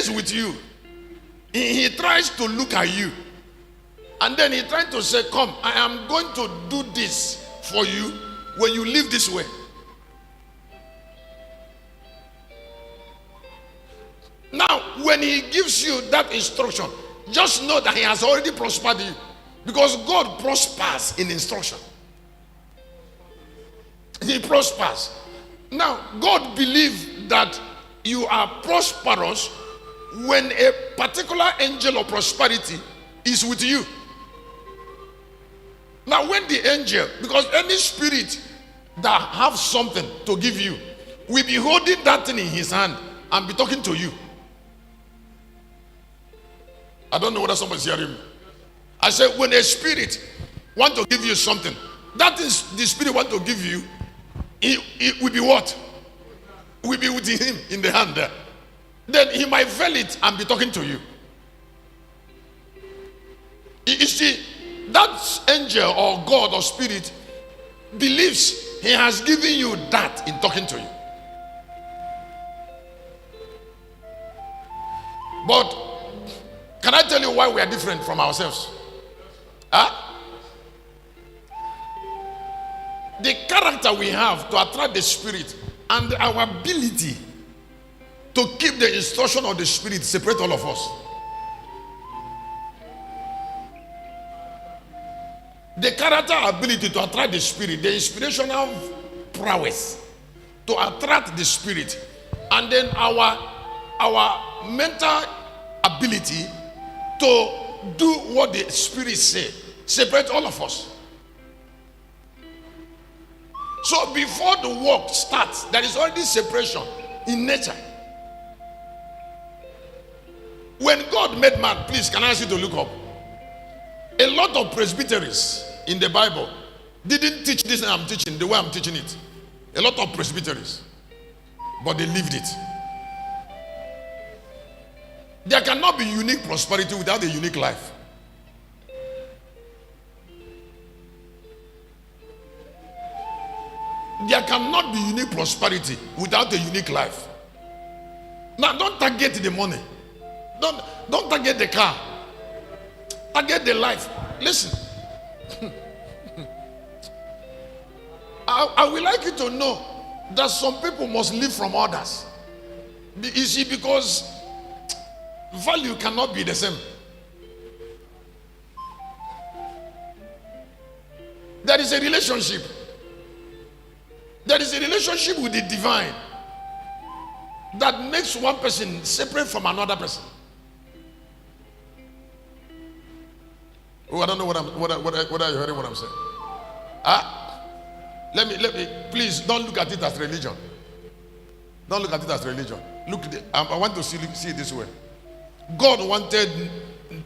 relates with you. He tries to look at you. And then he tries to say, come, I am going to do this for you when you live this way. Now, when he gives you that instruction, just know that he has already prospered you. Because God prospers in instruction. He prospers. Now, God believes that you are prosperous when a particular angel of prosperity is with you. Now, when the angel, because any spirit that has something to give you will be holding that thing in his hand and be talking to you. I don't know whether somebody's hearing me. I said, when a spirit want to give you something, that is the spirit want to give you, it will be what? Will be with him in the hand there. Then he might veil it and be talking to you. You see, that angel or God or spirit believes he has given you that in talking to you. But can I tell you why we are different from ourselves? The character we have to attract the spirit and our ability to keep the instruction of the spirit separate all of us. The character ability to attract the spirit, the inspirational prowess to attract the spirit, and then our mental ability to do what the spirit say separate all of us. So before the work starts, there is already separation in nature. When God made man, please can I ask you to look up? A lot of presbyteries in the Bible didn't teach this and I'm teaching the way I'm teaching it. A lot of presbyteries, but they lived it. There cannot be unique prosperity without a unique life. There cannot be unique prosperity without a unique life. Now, don't target the money. Don't target the car. Target the life. Listen. I would like you to know that some people must live from others. You see, because value cannot be the same. There is a relationship. There is a relationship with the divine that makes one person separate from another person. Oh, I don't know what are you hearing what I'm saying? Let me please don't look at it as religion. Don't look at it as religion. Look, I want to see it this way. God wanted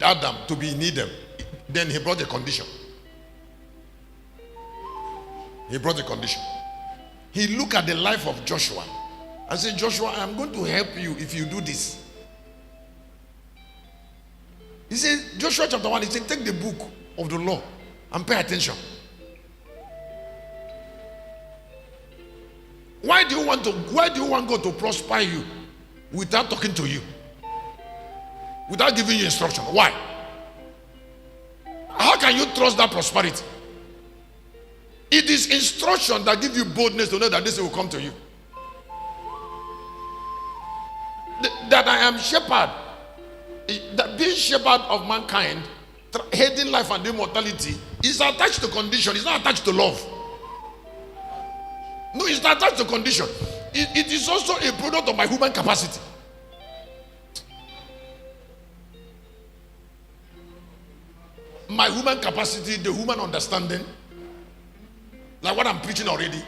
Adam to be in Eden. Then he brought a condition. He brought a condition. He looked at the life of Joshua and said, Joshua, I'm going to help you if you do this. He said, Joshua chapter 1, he said, take the book of the law and pay attention. Why do you want God to prosper you without talking to you? Without giving you instruction? Why? How can you trust that prosperity? It is instruction that gives you boldness to know that this will come to you. That I am shepherd, that being shepherd of mankind, heading life and immortality, is attached to condition. It's not attached to love. No, it's not attached to condition. It is also a product of my human capacity. My human capacity, the human understanding, like what I'm preaching already,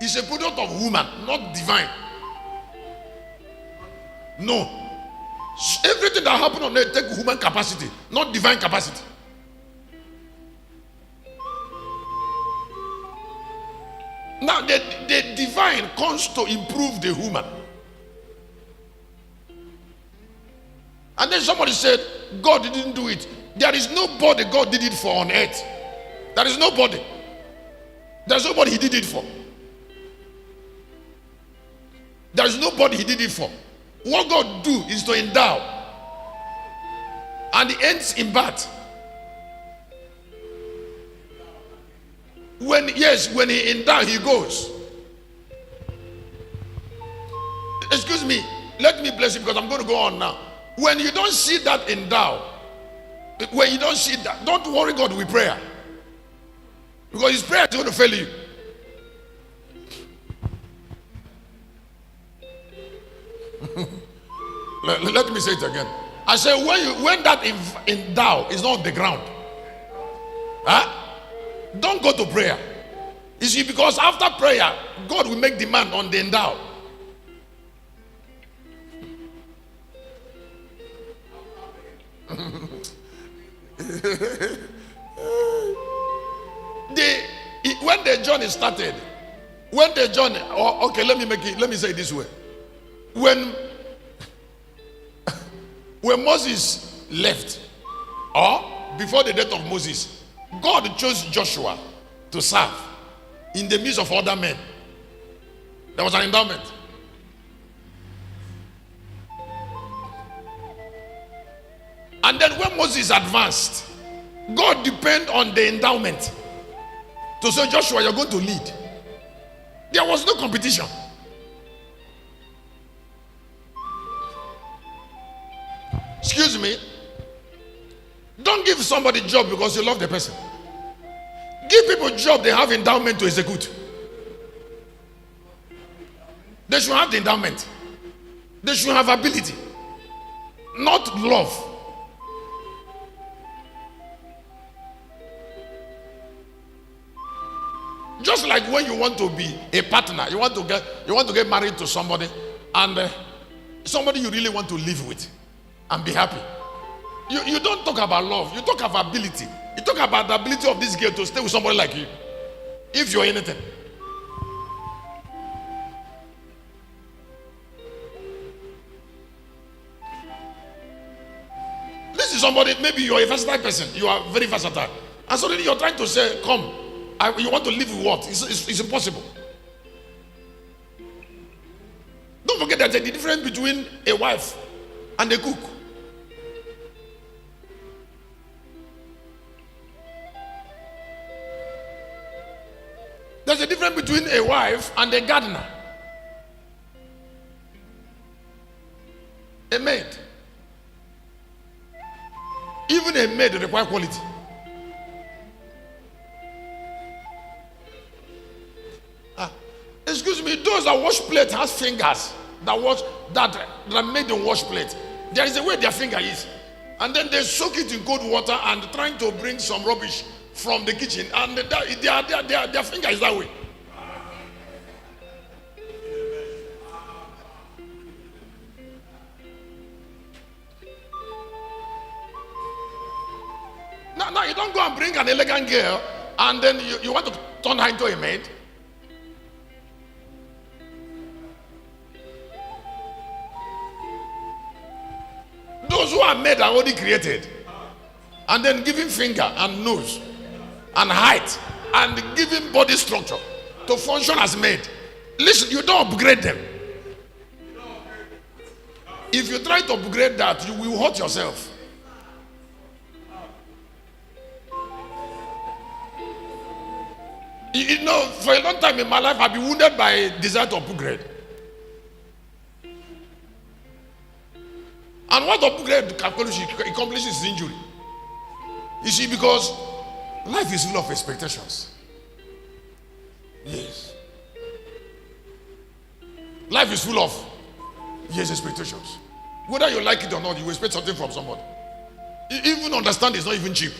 is a product of human, not divine. No. Everything that happens on earth takes human capacity, not divine capacity. Now, the divine comes to improve the human. And then somebody said, God didn't do it. There is nobody God did it for on earth. There is nobody. There's nobody he did it for. There is nobody he did it for. What God do is to endow, and it ends in bad. When he endow, he goes. Excuse me, let me bless you because I'm going to go on now. When you don't see that endow, when you don't see that, don't worry God with prayer, because his prayer is going to fail you. Let me say it again. I say when that endow is not on the ground, don't go to prayer. You see, because after prayer, God will make demand on the endow. When the journey started, okay, let me say it this way. When Moses left, or before the death of Moses, God chose Joshua to serve in the midst of other men. There was an endowment. And then when Moses advanced, God depended on the endowment to say, Joshua, you're going to lead. There was no competition. Excuse me. Don't give somebody a job because you love the person. Give people a job they have endowment to execute. They should have the endowment. They should have ability, not love. Just like when you want to be a partner, you want to get married to somebody, and somebody you really want to live with and be happy. You don't talk about love, you talk about ability. You talk about the ability of this girl to stay with somebody like you, if you're anything. This is somebody, maybe you're a versatile person, you are very versatile, and suddenly you're trying to say, come, you want to live with what? It's impossible. Don't forget that there's a difference between a wife and a cook. There's a difference between a wife and a gardener. A maid. Even a maid requires quality. Excuse me, those that wash plate has fingers that made them wash plate. There is a way their finger is, and then they soak it in cold water and trying to bring some rubbish from the kitchen, and their finger is that way. Now you don't go and bring an elegant girl and then you want to turn her into a maid. Those who are made are already created, and then giving finger and nose and height and giving body structure to function as made. Listen, you don't upgrade them. If you try to upgrade that, you will hurt yourself. You know, for a long time in my life, I've been wounded by a desire to upgrade. And what upgrade accomplishes is injury. You see, because life is full of expectations. Yes. Life is full of expectations. Whether you like it or not, you expect something from somebody. Even understanding is not even cheap.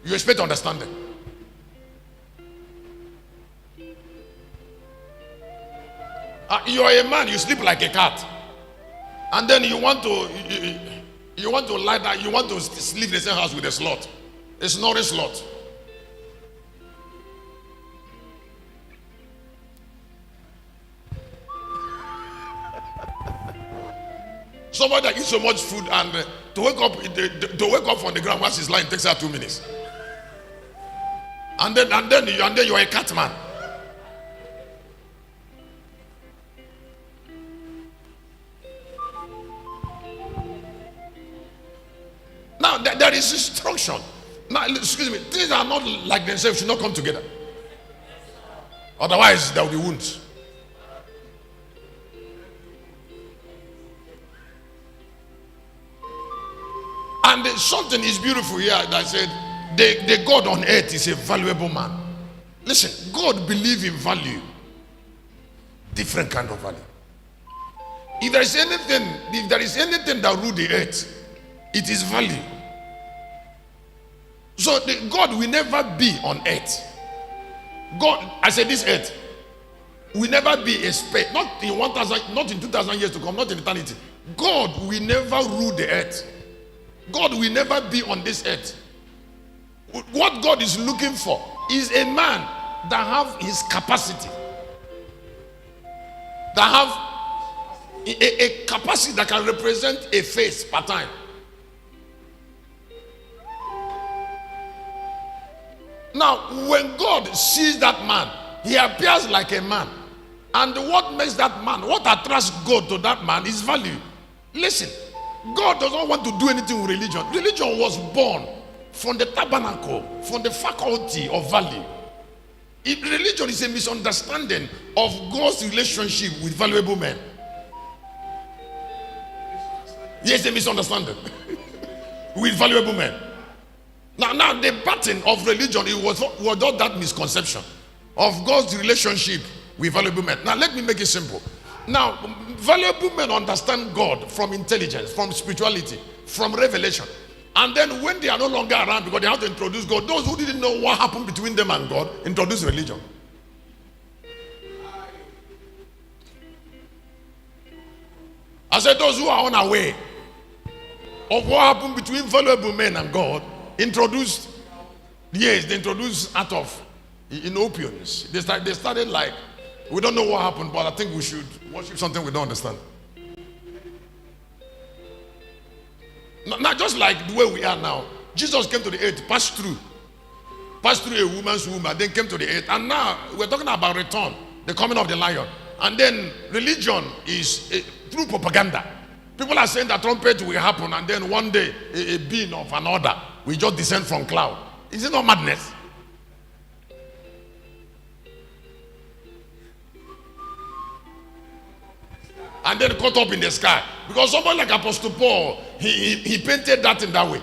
You expect understanding. You are a man, you sleep like a cat, and then you want to lie down, you want to sleep in the same house with a sloth. It's not a sloth. Somebody that eats so much food and to wake up from the ground once he's lying takes her 2 minutes, and then you're a cat man. Now there is instruction. Now excuse me, things are not like themselves, should not come together. Otherwise there will be wounds. And something is beautiful here that said the God on earth is a valuable man. Listen, God believes in value. Different kind of value. If there is anything that rule the earth, it is value. So God will never be on earth. God, I said this earth will never be a space, not in 1,000, not in 2,000 years to come, not in eternity. God will never rule the earth. God will never be on this earth. What God is looking for is a man that have his capacity, that have a capacity that can represent a face per time. Now, when God sees that man, he appears like a man. And what makes that man, what attracts God to that man is value. Listen, God does not want to do anything with religion. Religion was born from the tabernacle, from the faculty of value. Religion is a misunderstanding of God's relationship with valuable men. Yes, a misunderstanding with valuable men. Now the pattern of religion, it was not that misconception of God's relationship with valuable men. Now let me make it simple. Now, valuable men understand God from intelligence, from spirituality, from revelation. And then when they are no longer around because they have to introduce God, those who didn't know what happened between them and God, introduce religion. I said those who are unaware of what happened between valuable men and God, introduced, yes, they introduced out of opinions. They started like, we don't know what happened, but I think we should worship something we don't understand. Not just like the way we are now. Jesus came to the earth, passed through a woman's womb, and then came to the earth. And now we're talking about return, the coming of the lion. And then religion is through propaganda. People are saying that trumpet will happen, and then one day a being of an order will just descend from cloud. Is it not madness? And then caught up in the sky. Because someone like Apostle Paul, he painted that in that way.